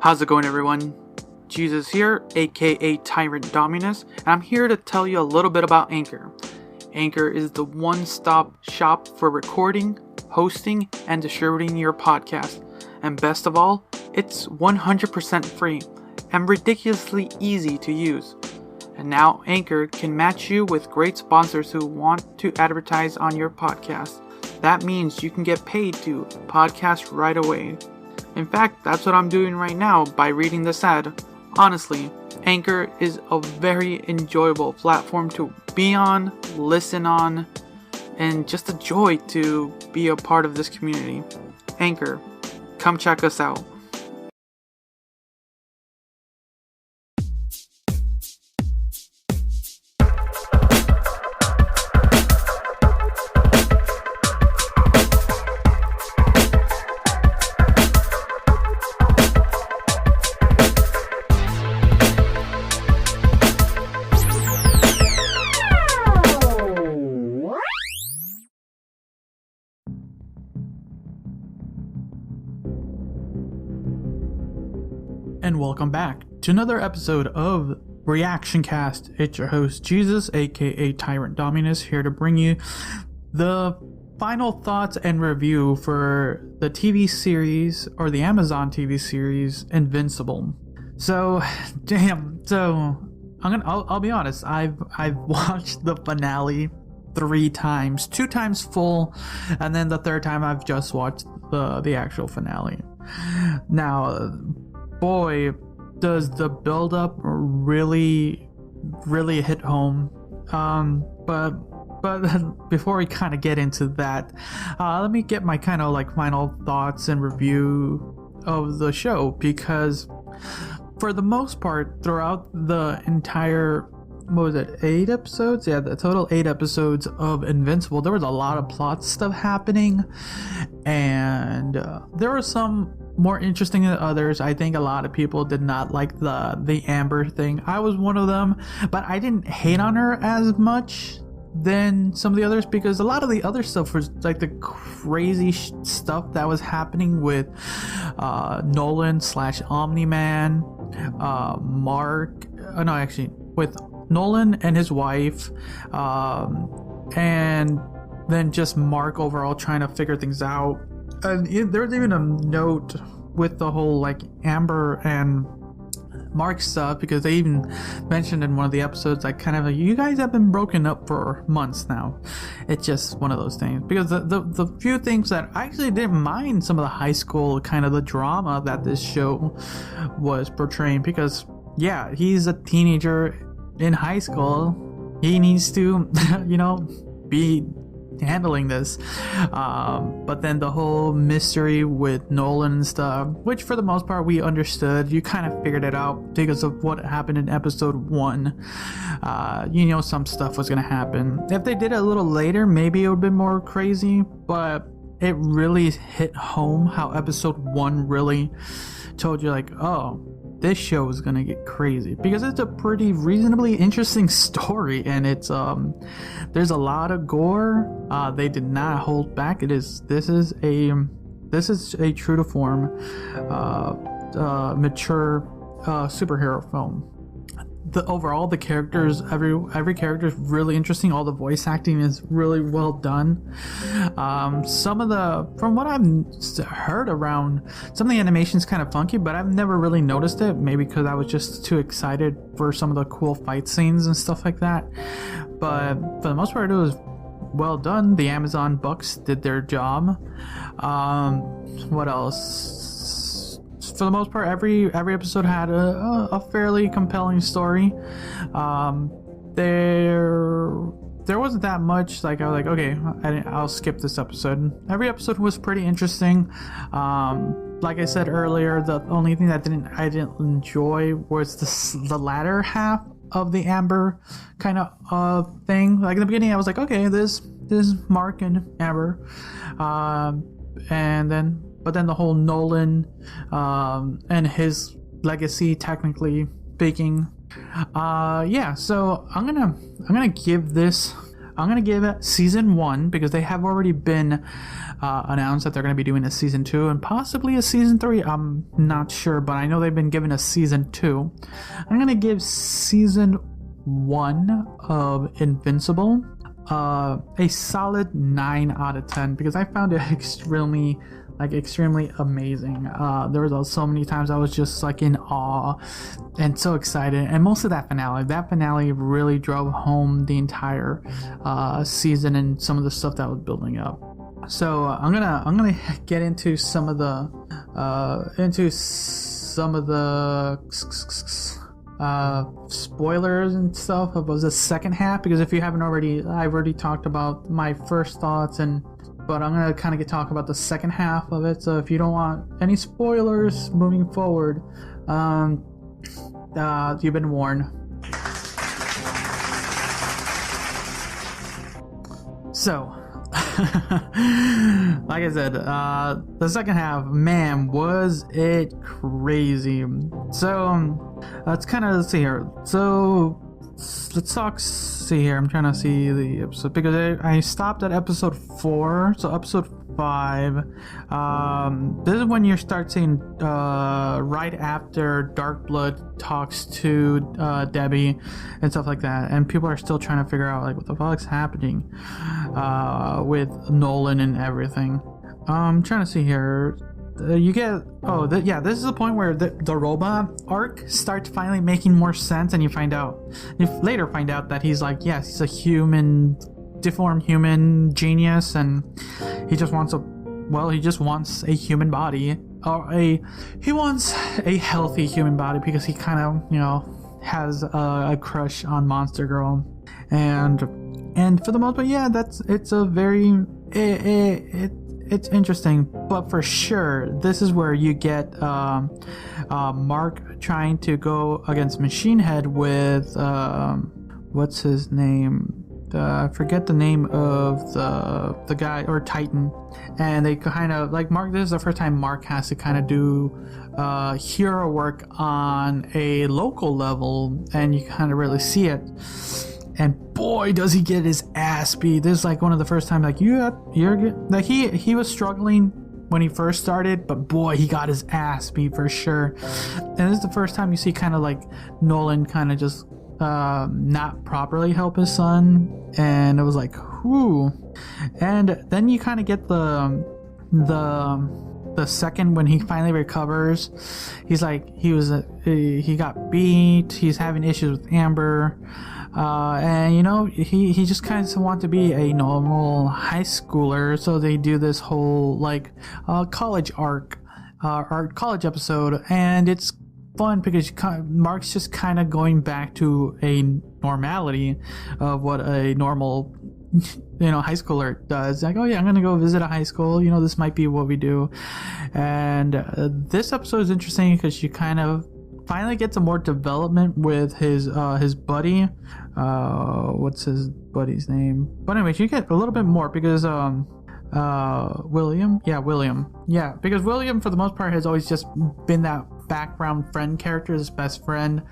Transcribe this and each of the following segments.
How's it going, everyone? Jesus here, aka Tyrant Dominus, and I'm here to tell you a little bit about Anchor. Anchor is the one-stop shop for recording, hosting, and distributing your podcast. And best of all, it's 100% free and ridiculously easy to use. And now Anchor can match you with great sponsors who want to advertise on your podcast. That means you can get paid to podcast right away. In fact, that's what I'm doing right now by reading this ad. Honestly, Anchor is a very enjoyable platform to be on, listen on, and just a joy to be a part of this community. Anchor, come check us out. And welcome back to another episode of Reactioncast. It's your host, Jesus, aka Tyrant Dominus, here to bring you the final thoughts and review for the TV series, or the Amazon TV series, Invincible. So, I'll be honest, I've watched the finale 3 times, 2 times full, and then the 3rd time I've just watched the actual finale. Now, boy, does the build-up really hit home. But before we kind of get into that, let me get my kind of like final thoughts and review of the show, because for the most part, throughout the entire, 8 episodes? Yeah, the total 8 episodes of Invincible, there was a lot of plot stuff happening, and there were some more interesting than others. I think a lot of people did not like the Amber thing. I was one of them, but I didn't hate on her as much than some of the others, because a lot of the other stuff was like the crazy stuff that was happening with Nolan / Omni-Man, with Nolan and his wife, and then just Mark overall trying to figure things out. And there was even a note with the whole like Amber and Mark stuff, because they even mentioned in one of the episodes, like, kind of like, you guys have been broken up for months now. It's just one of those things, because the few things that I actually didn't mind, some of the high school kind of the drama that this show was portraying, because yeah, he's a teenager in high school. He needs to be handling this, but then the whole mystery with Nolan and stuff, which for the most part we understood, you kind of figured it out because of what happened in episode 1. Some stuff was gonna happen. If they did it a little later, maybe it would have been more crazy, but it really hit home how episode 1 really told you, like, oh, this show is gonna get crazy, because it's a pretty reasonably interesting story, and it's there's a lot of gore. They did not hold back. This is a true to form mature superhero film. The characters, every character is really interesting. All the voice acting is really well done. From what I've heard around, some of the animation's kind of funky, but I've never really noticed it. Maybe because I was just too excited for some of the cool fight scenes and stuff like that. But for the most part, it was well done. The Amazon Bucks did their job. What else? For the most part, every episode had a fairly compelling story. There wasn't that much, like, I was like, okay, I'll skip this episode. Every episode was pretty interesting. Like I said earlier, the only thing that I didn't enjoy was the latter half of the Amber kind of thing. Like in the beginning, I was like, okay, this is Mark and Amber, but then the whole Nolan and his legacy, technically speaking. So I'm gonna give this I'm gonna give it season 1 because they have already been announced that they're gonna be doing a season 2 and possibly a season 3. I'm not sure, but I know they've been given a season 2. I'm gonna give season 1 of Invincible a solid 9 out of 10 because I found it extremely amazing. There was so many times I was just like in awe and so excited, and most of that finale really drove home the entire season and some of the stuff that was building up. So I'm gonna get into some of the spoilers and stuff of the second half, because if you haven't already, I've already talked about my first thoughts, but I'm gonna kind of talk about the second half of it. So if you don't want any spoilers moving forward, you've been warned. So like I said, the second half, man, was it crazy. So let's kind of see here. So let's see here. I'm trying to see the episode because I stopped at episode 4. So episode 5, this is when you start seeing right after Darkblood talks to Debbie and stuff like that, and people are still trying to figure out like what the fuck's happening with Nolan and everything. I'm trying to see here. You get this is the point where the robot arc starts finally making more sense, and you later find out that he's like, yes, he's a deformed human genius, and he just wants a human body, or he wants a healthy human body because he kind of has a crush on Monster Girl, and for the most part, yeah, it's interesting. But for sure, this is where you get Mark trying to go against Machine Head with what's his name? I forget the name of the guy, or Titan, and they kind of like Mark. This is the first time Mark has to kind of do hero work on a local level, and you kind of really see it. And boy, does he get his ass beat. This is like one of the first times, like you're like he was struggling when he first started, but boy, he got his ass beat for sure. And this is the first time you see kind of like Nolan kind of just not properly help his son, and it was like, whoo. And then you kind of get the second when he finally recovers. He's like, he got beat, he's having issues with Amber, and he just kind of wants to be a normal high schooler. So they do this whole like college arc, or college episode, and it's fun because Mark's just kind of going back to a normality of what a normal high schooler does. Like, oh yeah, I'm gonna go visit a high school, this might be what we do. And this episode is interesting because you kind of finally get some more development with his buddy. What's his buddy's name? But anyways, you get a little bit more because William, because William for the most part has always just been that background friend character, his best friend,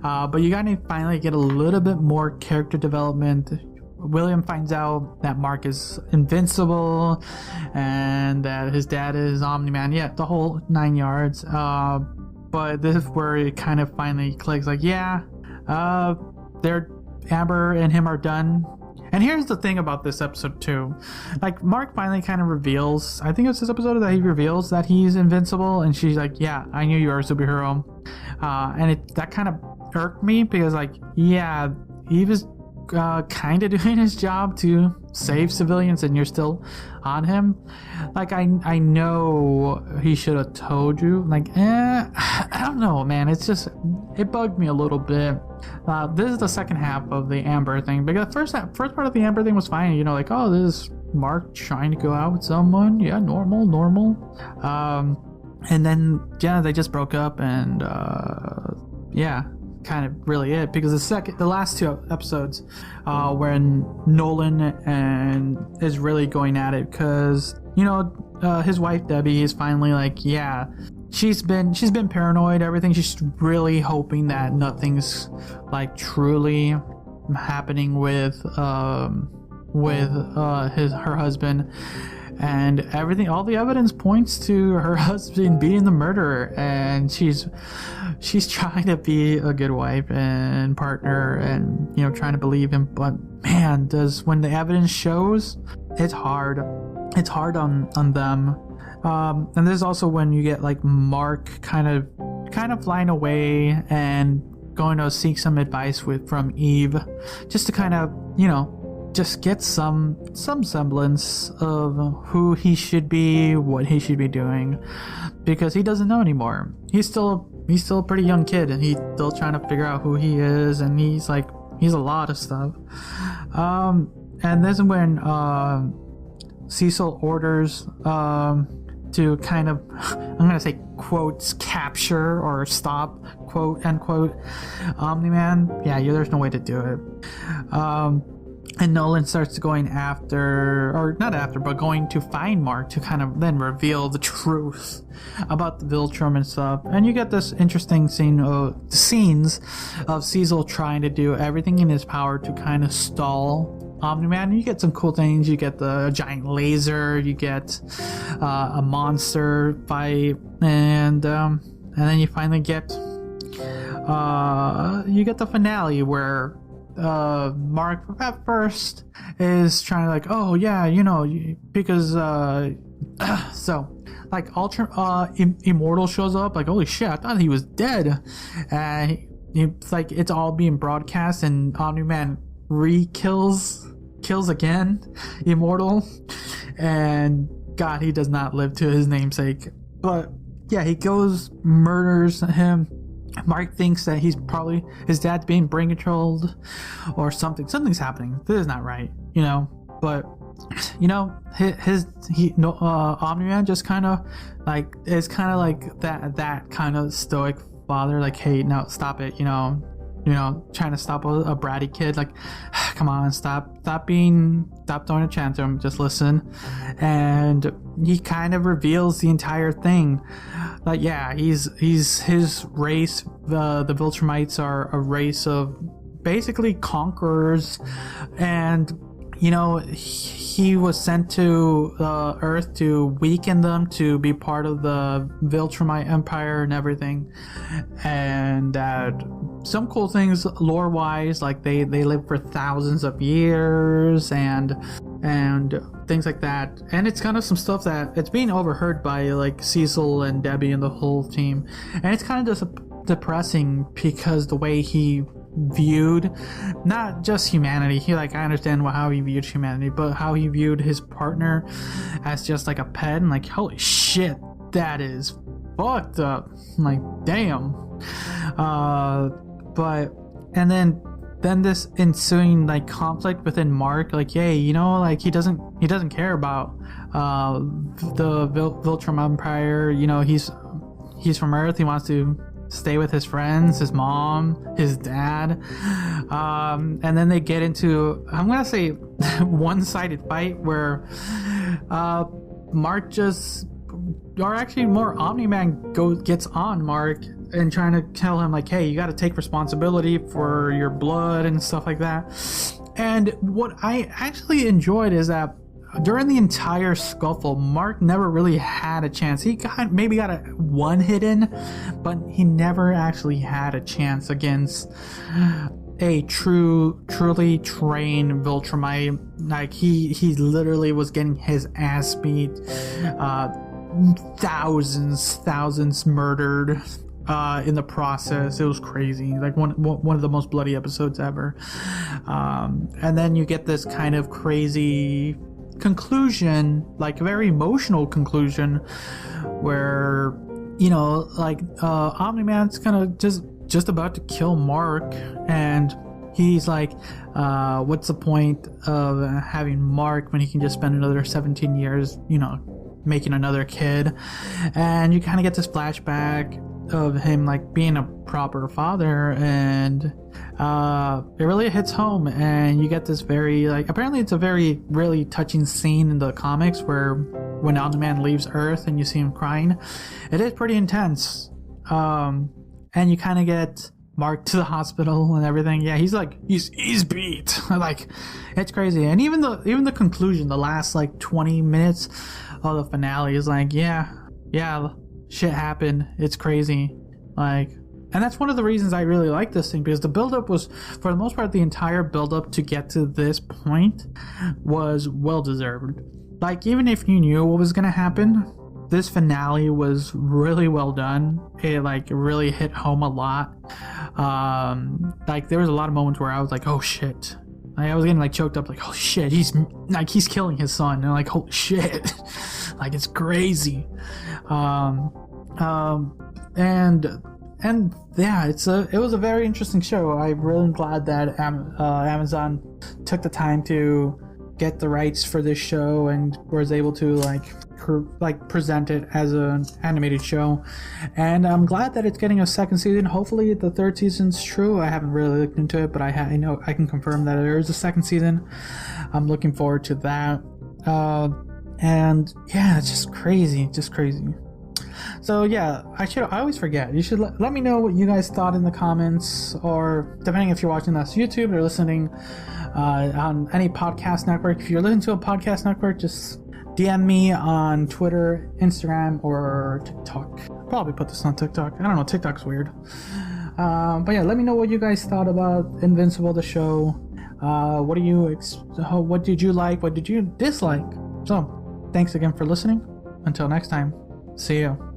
but you gotta finally get a little bit more character development. William finds out that Mark is invincible and that his dad is Omni-Man, the whole 9 yards. But this is where it kind of finally clicks, like, Amber and him are done. And here's the thing about this episode too, like Mark finally kind of reveals, I think it's this episode that he reveals that he's invincible, and she's like, yeah, I knew you were a superhero. And that kind of irked me because he was kind of doing his job to save civilians, and you're still on him. Like, I know he should have told you. Like, I don't know, man. It bugged me a little bit. This is the second half of the Amber thing, because the first part of the Amber thing was fine. Like, oh, this is Mark trying to go out with someone. Yeah, normal. And then they just broke up, and kind of really it, because the last two episodes when Nolan is really going at it, because his wife Debbie is finally like, she's been paranoid, everything. She's really hoping that nothing's like truly happening with with her husband, and all the evidence points to her husband being the murderer, and she's trying to be a good wife and partner, and trying to believe him, but man, when the evidence shows, it's hard on them. And there's also when you get like Mark kind of flying away and going to seek some advice from Eve, just to kind of just get some semblance of who he should be, what he should be doing, because he doesn't know anymore. He's still a pretty young kid, and he's still trying to figure out who he is, and he's a lot of stuff. And this is when Cecil orders to kind of, I'm gonna say quotes, capture or stop, quote unquote, Omni-Man. Yeah, there's no way to do it. And Nolan starts going going to find Mark to kind of then reveal the truth about the Viltrum and stuff. And you get this interesting scenes of Cecil trying to do everything in his power to kind of stall Omni-Man. You get some cool things. You get the giant laser. You get a monster fight, and then you finally get the finale where Mark at first is trying to like, oh yeah, because so like Immortal shows up, like, holy shit, I thought he was dead, and it's like it's all being broadcast, and Omni-Man kills again Immortal, and God, he does not live to his namesake. But yeah, he goes, murders him. Mark thinks that his dad's being brain controlled or something. Something's happening. This is not right, But Omni-Man just kind of like is kind of like that kind of stoic father. Like, hey, no, stop it. Trying to stop a bratty kid. Like, come on, stop throwing a tantrum. Just listen. And he kind of reveals the entire thing. Like, yeah, he's his race. The Viltrumites are a race of basically conquerors, and he was sent to Earth to weaken them, to be part of the Viltrumite Empire and everything. And some cool things lore wise, like they live for thousands of years and things like that. And it's kind of some stuff that it's being overheard by like Cecil and Debbie and the whole team, and it's kind of just depressing because the way he viewed not just humanity, I understand how he viewed humanity, but how he viewed his partner as just like a pet, and like, holy shit, that is fucked up. Like, damn. But and then this ensuing like conflict within Mark, like, hey, like he doesn't care about the Viltrum Empire. He's from Earth. He wants to stay with his friends, his mom, his dad, and then they get into, I'm gonna say, one-sided fight where Mark more Omni-Man gets on Mark and trying to tell him like, hey, you got to take responsibility for your blood and stuff like that. And what I actually enjoyed is that during the entire scuffle, Mark never really had a chance. He maybe got one hit in, but he never actually had a chance against a truly trained Viltrumite. Like, he literally was getting his ass beat, thousands murdered in the process. It was crazy. Like one of the most bloody episodes ever. And then you get this kind of crazy conclusion, like a very emotional conclusion, where Omni-Man's kind of just about to kill Mark, and he's like, what's the point of having Mark when he can just spend another 17 years making another kid? And you kind of get this flashback of him like being a proper father, and it really hits home. And you get this very apparently it's a very really touching scene in the comics where when Omni-Man leaves Earth and you see him crying. It is pretty intense, and you kind of get Mark to the hospital and everything. Yeah, he's like he's beat. Like, it's crazy. And even the conclusion, the last like 20 minutes of the finale is like, yeah, shit happened. It's crazy. Like, and that's one of the reasons I really like this thing, because the build-up was, for the most part, the entire build-up to get to this point was well-deserved. Like, even if you knew what was going to happen, this finale was really well done. It, like, really hit home a lot. Like, there was a lot of moments where I was like, oh, shit. Like, I was getting, like, choked up, like, holy shit, he's killing his son. And, like, holy shit. Like, it's crazy. And yeah, it was a very interesting show. I'm really glad that Amazon took the time to get the rights for this show and was able to like present it as an animated show. And I'm glad that it's getting a second season. Hopefully the third season's true. I haven't really looked into it, but I know I can confirm that there is a second season. I'm looking forward to that. And yeah, it's just crazy. So yeah, I always forget. You should let me know what you guys thought in the comments, or depending if you're watching this YouTube or listening on any podcast network. If you're listening to a podcast network, just DM me on Twitter, Instagram, or TikTok. Probably put this on TikTok. I don't know, TikTok's weird. But yeah, let me know what you guys thought about Invincible, the show. What did you like? What did you dislike? So, thanks again for listening. Until next time, see you.